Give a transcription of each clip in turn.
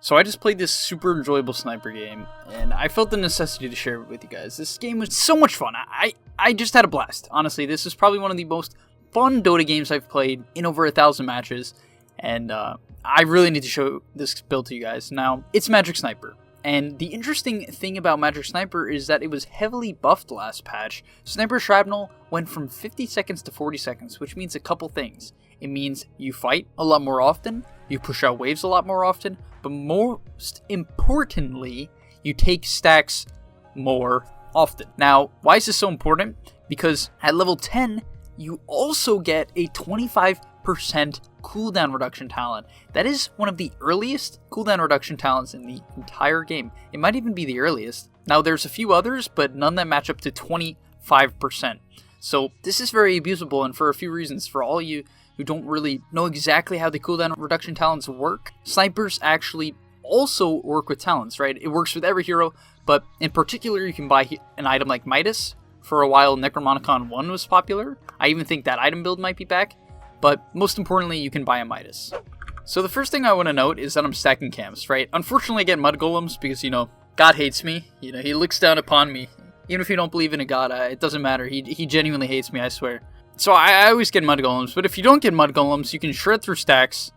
So I just played this super enjoyable sniper game, and I felt the necessity to share it with you guys. This game was so much fun. I just had a blast. Honestly, this is probably one of the most fun Dota games I've played in over 1,000 matches, and I really need to show this build to you guys. Now, it's Magic Sniper, and the interesting thing about Magic Sniper is that it was heavily buffed last patch. Sniper Shrapnel went from 50 seconds to 40 seconds, which means a couple things. It means you fight a lot more often, you push out waves a lot more often, but most importantly, you take stacks more often. Now, why is this so important? Because at level 10, you also get a 25% cooldown reduction talent. That is one of the earliest cooldown reduction talents in the entire game. It might even be the earliest. Now, there's a few others, but none that match up to 25%. So this is very abusable, and for a few reasons. For all you who don't really know exactly how the cooldown reduction talents work, snipers actually also work with talents, right? It works with every hero, but in particular, you can buy an item like Midas. For a while, Necromonicon 1 was popular. I even think that item build might be back, but most importantly, you can buy a Midas. So the first thing I want to note is that I'm stacking camps, right? Unfortunately, I get mud golems because, God hates me. He looks down upon me. Even if you don't believe in a god, it doesn't matter. He genuinely hates me, I swear. So I always get mud golems, but if you don't get mud golems, you can shred through stacks.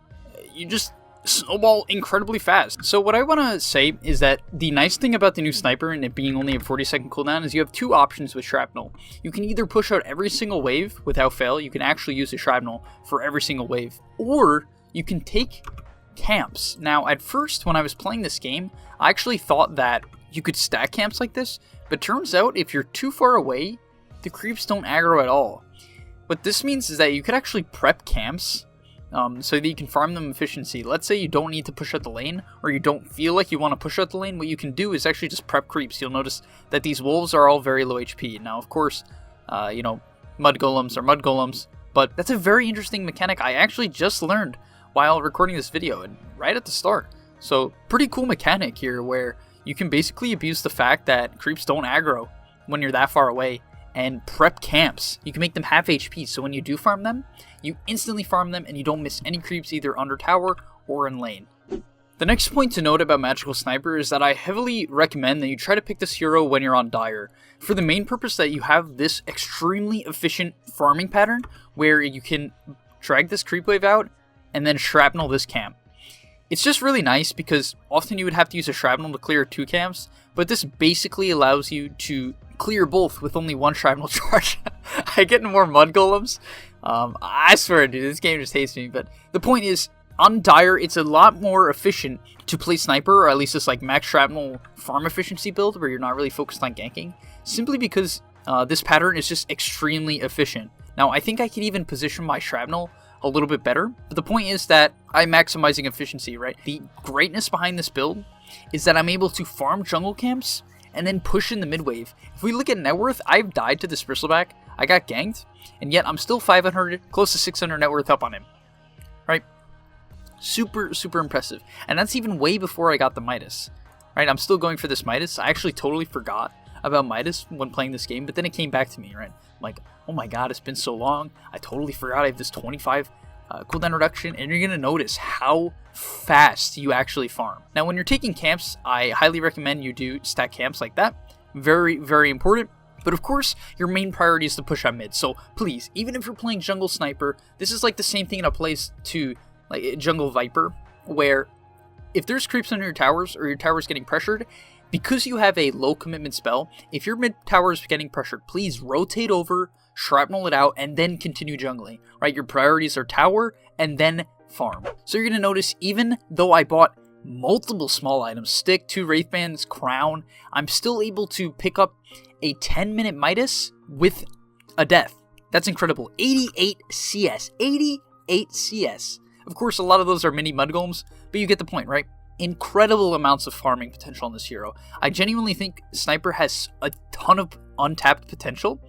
You just snowball incredibly fast. So what I want to say is that the nice thing about the new sniper and it being only a 40-second cooldown is you have two options with shrapnel. You can either push out every single wave without fail. You can actually use the shrapnel for every single wave, or you can take camps. Now, at first, when I was playing this game, I actually thought that you could stack camps like this, but turns out if you're too far away, the creeps don't aggro at all. What this means is that you could actually prep camps so that you can farm them efficiency. Let's say you don't need to push out the lane, or you don't feel like you want to push out the lane. What you can do is actually just prep creeps. You'll notice that these wolves are all very low HP. Now, of course, mud golems are mud golems, but that's a very interesting mechanic I actually just learned while recording this video, and right at the start. So, pretty cool mechanic here where you can basically abuse the fact that creeps don't aggro when you're that far away, and prep camps. You can make them half HP, so when you do farm them, you instantly farm them and you don't miss any creeps either under tower or in lane. The next point to note about Magical Sniper is that I heavily recommend that you try to pick this hero when you're on Dire, for the main purpose that you have this extremely efficient farming pattern where you can drag this creep wave out and then shrapnel this camp. It's just really nice because often you would have to use a shrapnel to clear 2 camps, but this basically allows you to clear both with only 1 shrapnel charge. I get more mud golems. I swear, dude, this game just hates me. But the point is, on Dire, it's a lot more efficient to play sniper, or at least this like max shrapnel farm efficiency build where you're not really focused on ganking, simply because this pattern is just extremely efficient. Now, I think I can even position my shrapnel a little bit better, but the point is that I'm maximizing efficiency, right? The greatness behind this build is that I'm able to farm jungle camps and then push in the mid wave. If we look at net worth, I've died to this bristleback. I got ganked, and yet I'm still 500, close to 600 net worth up on him, right? Super, super impressive. And that's even way before I got the Midas, right? I'm still going for this Midas. I actually totally forgot about Midas when playing this game, but then it came back to me, right? I'm like, oh my god, it's been so long. I totally forgot I have this 25 cooldown reduction, and you're going to notice how fast you actually farm. Now, when you're taking camps, I highly recommend you do stack camps like that. Very, very important. But of course, your main priority is to push on mid. So please, even if you're playing Jungle Sniper, this is like the same thing that applies to like Jungle Viper, where if there's creeps under your towers or your tower's getting pressured, because you have a low commitment spell, if your mid tower is getting pressured, please rotate over, shrapnel it out, and then continue jungling, right? Your priorities are tower and then farm. So you're going to notice, even though I bought multiple small items, stick, 2 wraith bands, crown, I'm still able to pick up a 10-minute Midas with a death. That's incredible. 88 CS. 88 CS. Of course, a lot of those are mini mud golems, but you get the point, right? Incredible amounts of farming potential on this hero. I genuinely think Sniper has a ton of untapped potential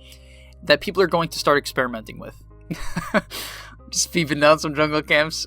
that people are going to start experimenting with. Just peeping down some jungle camps.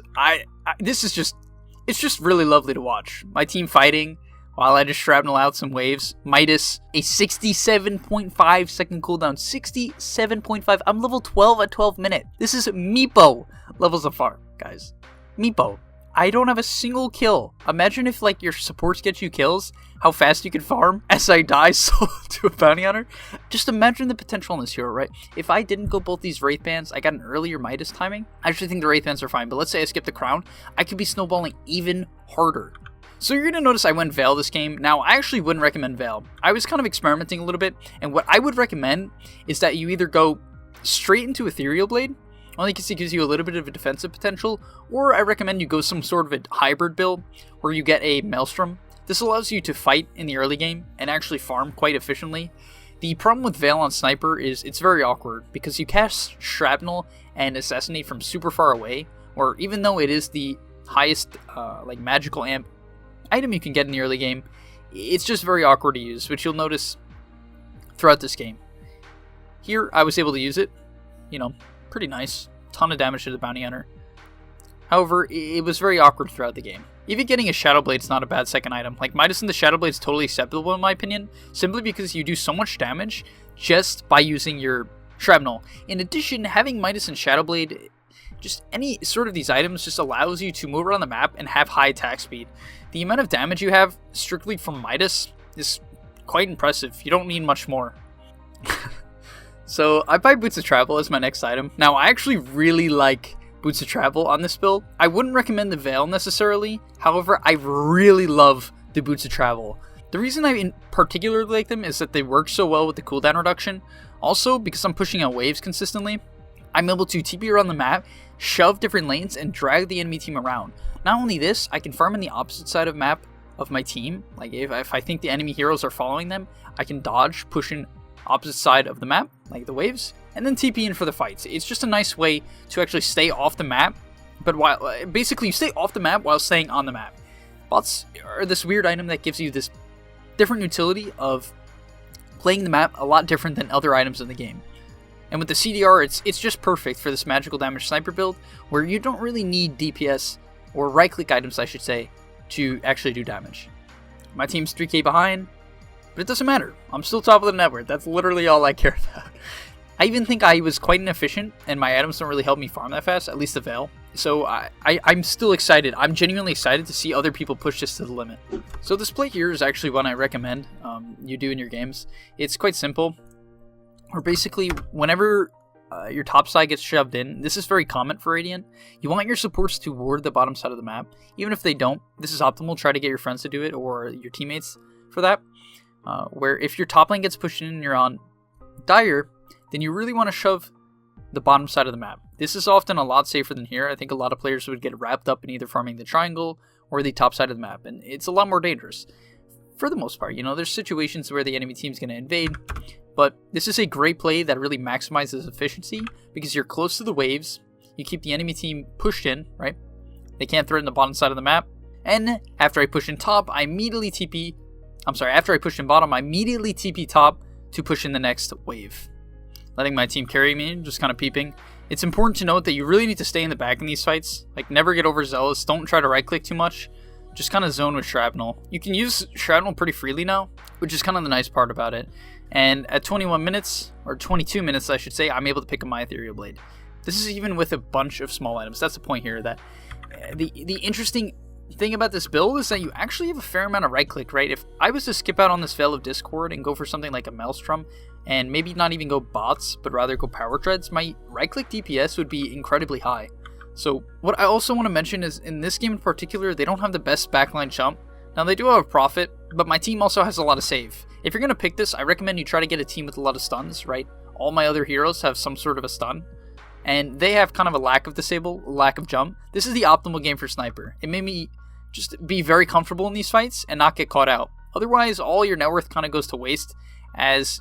It's just really lovely to watch. My team fighting while I just shrapnel out some waves. Midas, a 67.5 second cooldown. 67.5. I'm level 12 at 12 minute. This is Meepo levels of farm, guys. Meepo. I don't have a single kill. Imagine if like your supports get you kills, how fast you could farm as I die to a bounty hunter. Just imagine the potential in this hero, right? If I didn't go both these Wraith Bands, I got an earlier Midas timing. I actually think the Wraith Bands are fine, but let's say I skip the crown, I could be snowballing even harder. So you're going to notice I went Veil this game. Now, I actually wouldn't recommend Veil. I was kind of experimenting a little bit, and what I would recommend is that you either go straight into Ethereal Blade, only because it gives you a little bit of a defensive potential, or I recommend you go some sort of a hybrid build where you get a Maelstrom. This allows you to fight in the early game and actually farm quite efficiently. The problem with Veil on Sniper is it's very awkward because you cast Shrapnel and Assassinate from super far away, or even though it is the highest like magical amp item you can get in the early game, it's just very awkward to use, which you'll notice throughout this game. Here, I was able to use it, you know, pretty nice. Ton of damage to the bounty hunter. However, it was very awkward throughout the game. Even getting a Shadow Blade's not a bad second item. Like, Midas and the Shadow Blade's totally acceptable in my opinion, simply because you do so much damage just by using your Shrapnel. In addition, having Midas and Shadow Blade, just any sort of these items just allows you to move around the map and have high attack speed. The amount of damage you have strictly from Midas is quite impressive. You don't need much more. So I buy Boots of Travel as my next item. Now I actually really like Boots of Travel on this build. I wouldn't recommend the Veil necessarily. However, I really love the Boots of Travel. The reason I in particular like them is that they work so well with the cooldown reduction. Also, because I'm pushing out waves consistently, I'm able to TP around the map, shove different lanes, and drag the enemy team around. Not only this, I can farm in the opposite side of map of my team. Like if I think the enemy heroes are following them, I can dodge, push in opposite side of the map, like the waves, and then TP in for the fights. It's just a nice way to actually stay off the map, but while basically you stay off the map while staying on the map. Bots are this weird item that gives you this different utility of playing the map a lot different than other items in the game. And with the CDR, it's just perfect for this magical damage sniper build, where you don't really need DPS, or right-click items I should say, to actually do damage. My team's 3k behind, but it doesn't matter. I'm still top of the network. That's literally all I care about. I even think I was quite inefficient, and my items don't really help me farm that fast, at least the Veil. So I'm still excited. I'm genuinely excited to see other people push this to the limit. So this play here is actually one I recommend you do in your games. It's quite simple. Or basically, whenever your top side gets shoved in, this is very common for Radiant, you want your supports to ward the bottom side of the map. Even if they don't, this is optimal. Try to get your friends to do it, or your teammates for that. Where if your top lane gets pushed in and you're on Dire, then you really want to shove the bottom side of the map. This is often a lot safer than here. I think a lot of players would get wrapped up in either farming the triangle or the top side of the map, and it's a lot more dangerous. For the most part, you know, there's situations where the enemy team's going to invade, but this is a great play that really maximizes efficiency because you're close to the waves, you keep the enemy team pushed in, right? They can't threaten the bottom side of the map, and after I push in top, I immediately TP, after I push in bottom, I immediately TP top to push in the next wave. Letting my team carry me, just kind of peeping. It's important to note that you really need to stay in the back in these fights. Like, never get overzealous, don't try to right-click too much. Just kind of zone with Shrapnel. You can use Shrapnel pretty freely now, which is kind of the nice part about it. And at 21 minutes, or 22 minutes I should say, I'm able to pick up my Ethereal Blade. This is even with a bunch of small items. That's the point here, that the interesting thing about this build is that you actually have a fair amount of right-click, right? If I was to skip out on this Veil of Discord and go for something like a Maelstrom, and maybe not even go bots, but rather go Power Treads, my right-click DPS would be incredibly high. So what I also want to mention is, in this game in particular, they don't have the best backline jump. Now they do have a Prophet, but my team also has a lot of save. If you're going to pick this, I recommend you try to get a team with a lot of stuns, right? All my other heroes have some sort of a stun, and they have kind of a lack of disable, a lack of jump. This is the optimal game for Sniper. It made me just be very comfortable in these fights and not get caught out. Otherwise, all your net worth kind of goes to waste, as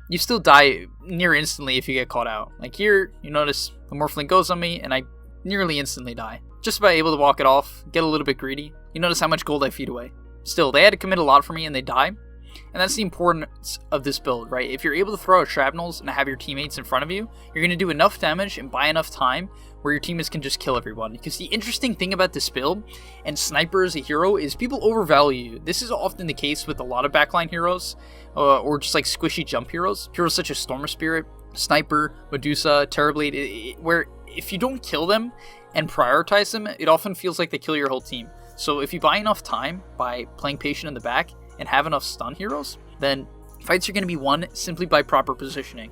you still die near instantly if you get caught out. Like here, you notice the Morphling goes on me, and I nearly instantly die. Just by able to walk it off, get a little bit greedy. You notice how much gold I feed away. Still, they had to commit a lot for me and they die. And that's the importance of this build, right? If you're able to throw out shrapnels and have your teammates in front of you, you're going to do enough damage and buy enough time where your teammates can just kill everyone. Because the interesting thing about this build, and Sniper as a hero, is people overvalue you. This is often the case with a lot of backline heroes, or just like squishy jump heroes. Heroes such as Stormer Spirit, Sniper, Medusa, Terrorblade, where if you don't kill them, and prioritize them, it often feels like they kill your whole team. So if you buy enough time by playing patient in the back and have enough stun heroes, then fights are going to be won simply by proper positioning.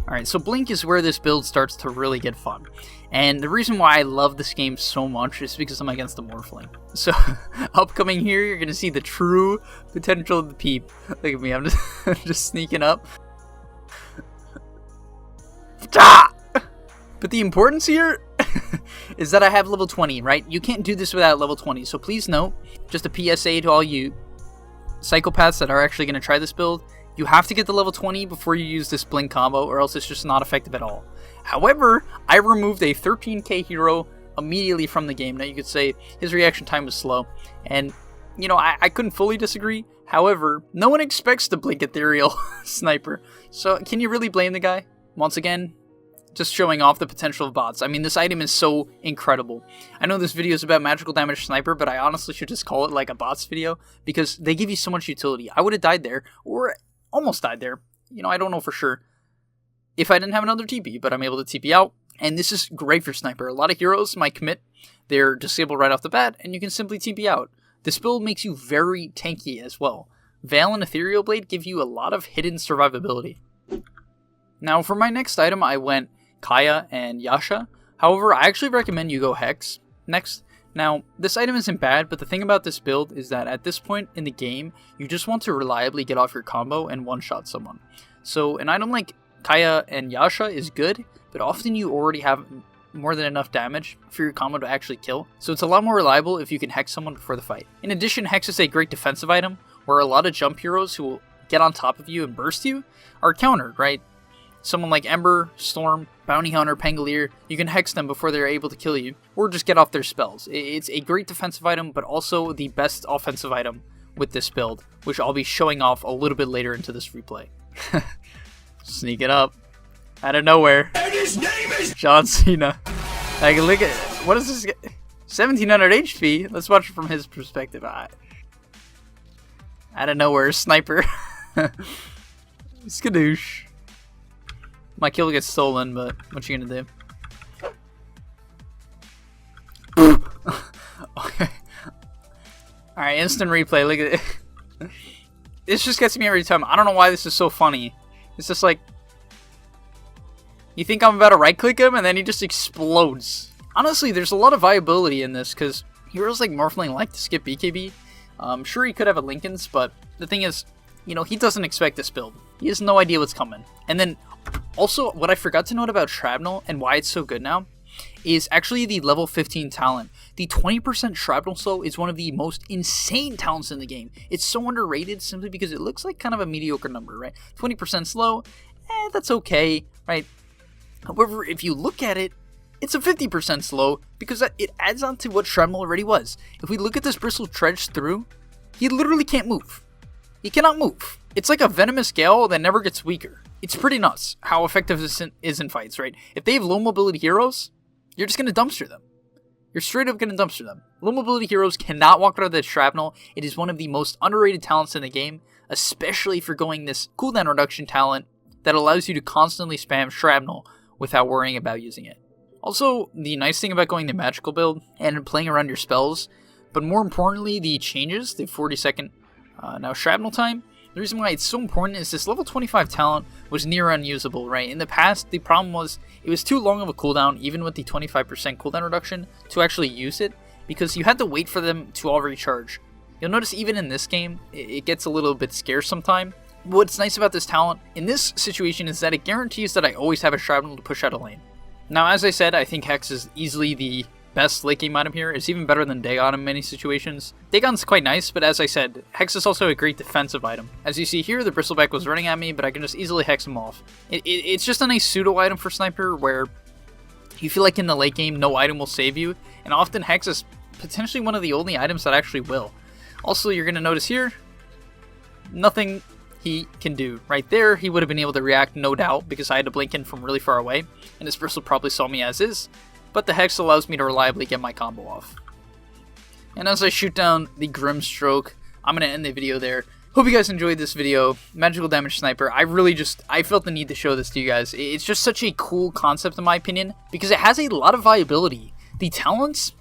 Alright, so Blink is where this build starts to really get fun. And the reason why I love this game so much is because I'm against the Morphling. So, upcoming here, you're going to see the true potential of the Peep. Look at me, I'm just sneaking up. But the importance here is that I have level 20, right? You can't do this without level 20. So please note, just a PSA to all you psychopaths that are actually going to try this build, you have to get to level 20 before you use this Blink combo, or else it's just not effective at all. However, I removed a 13k hero immediately from the game. Now you could say his reaction time was slow, and you know, I couldn't fully disagree. However, no one expects the Blink Ethereal Sniper, so can you really blame the guy? Once again, just showing off the potential of bots. I mean, this item is so incredible. I know this video is about magical damage sniper, but I honestly should just call it like a bots video, because they give you so much utility. I would have died there, or almost died there. You know, I don't know for sure if I didn't have another TP, but I'm able to TP out. And this is great for sniper. A lot of heroes might commit, they're disabled right off the bat, and you can simply TP out. This build makes you very tanky as well. Veil and Ethereal Blade give you a lot of hidden survivability. Now for my next item, I went Kaya and Yasha. However, I actually recommend you go Hex next. Now, this item isn't bad, but the thing about this build is that at this point in the game, you just want to reliably get off your combo and one-shot someone. So an item like Kaya and Yasha is good, but often you already have more than enough damage for your combo to actually kill. So it's a lot more reliable if you can Hex someone before the fight. In addition, Hex is a great defensive item, where a lot of jump heroes who will get on top of you and burst you are countered, right? Someone like Ember, Storm, Bounty Hunter, Pangolier, you can Hex them before they're able to kill you, or just get off their spells. It's a great defensive item, but also the best offensive item with this build, which I'll be showing off a little bit later into this replay. Sneak it up. Out of nowhere. And his name is John Cena. Like, look at, what is this? 1700 HP? Let's watch it from his perspective. Out of nowhere, sniper. Skadoosh. My kill gets stolen, but what you gonna do? Okay. Alright, instant replay. Look at it. This just gets me every time. I don't know why this is so funny. It's just like, you think I'm about to right click him and then he just explodes. Honestly, there's a lot of viability in this because heroes like Morphling like to skip BKB. Sure, he could have a Linken's, but the thing is, you know, he doesn't expect this build. He has no idea what's coming. And then also, what I forgot to note about Shrapnel and why it's so good now is actually the level 15 talent. The 20% Shrapnel slow is one of the most insane talents in the game. It's so underrated simply because it looks like kind of a mediocre number, right? 20% slow, that's okay, right? However, if you look at it, it's a 50% slow because it adds on to what Shrapnel already was. If we look at this Bristle Dredge through, he literally can't move. He cannot move. It's like a venomous gale that never gets weaker. It's pretty nuts how effective this is in fights, right? If they have low mobility heroes, you're just going to dumpster them. You're straight up going to dumpster them. Low mobility heroes cannot walk out of the Shrapnel. It is one of the most underrated talents in the game, especially for going this cooldown reduction talent that allows you to constantly spam Shrapnel without worrying about using it. Also, the nice thing about going the magical build and playing around your spells, but more importantly, the changes, the 40-second now Shrapnel time. The reason why it's so important is this level 25 talent was near unusable, right? In the past, the problem was it was too long of a cooldown, even with the 25% cooldown reduction, to actually use it, because you had to wait for them to all recharge. You'll notice even in this game, it gets a little bit scarce sometimes. What's nice about this talent in this situation is that it guarantees that I always have a Shrapnel to push out a lane. Now, as I said, I think Hex is easily the best late game item here. It's even better than Dagon in many situations. Dagon's quite nice, but as I said, Hex is also a great defensive item. As you see here, the Bristleback was running at me, but I can just easily Hex him off. It's just a nice pseudo item for Sniper where you feel like in the late game, no item will save you, and often Hex is potentially one of the only items that actually will. Also, you're going to notice here, nothing he can do. Right there, he would have been able to react, no doubt, because I had to blink in from really far away, and his Bristle probably saw me as is, but the Hex allows me to reliably get my combo off. And as I shoot down the Grimstroke, I'm going to end the video there. Hope you guys enjoyed this video. Magical Damage Sniper, I felt the need to show this to you guys. It's just such a cool concept in my opinion, because it has a lot of viability. The talents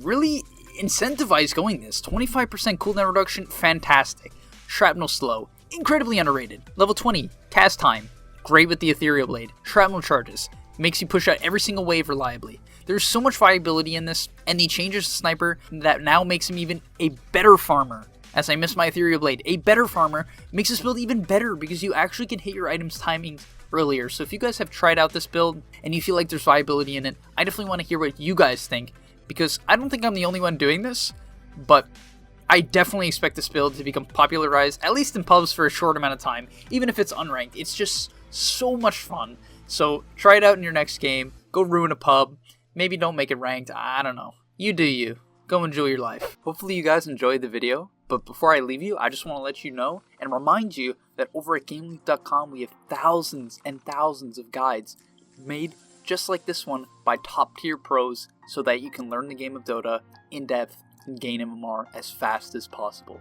really incentivize going this. 25% cooldown reduction, fantastic. Shrapnel slow, incredibly underrated. Level 20, cast time, great with the Ethereal Blade. Shrapnel charges, makes you push out every single wave reliably. There's so much viability in this, and the changes to Sniper that now makes him even a better farmer. As I missed my Ethereal Blade, a better farmer makes this build even better because you actually can hit your items timings earlier. So if you guys have tried out this build and you feel like there's viability in it, I definitely want to hear what you guys think, because I don't think I'm the only one doing this, but I definitely expect this build to become popularized, at least in pubs for a short amount of time, even if it's unranked. It's just so much fun. So try it out in your next game, go ruin a pub, maybe don't make it ranked, I don't know. You do you. Go enjoy your life. Hopefully you guys enjoyed the video, but before I leave you, I just want to let you know and remind you that over at gameleap.com we have thousands and thousands of guides made just like this one by top tier pros so that you can learn the game of Dota in depth and gain MMR as fast as possible.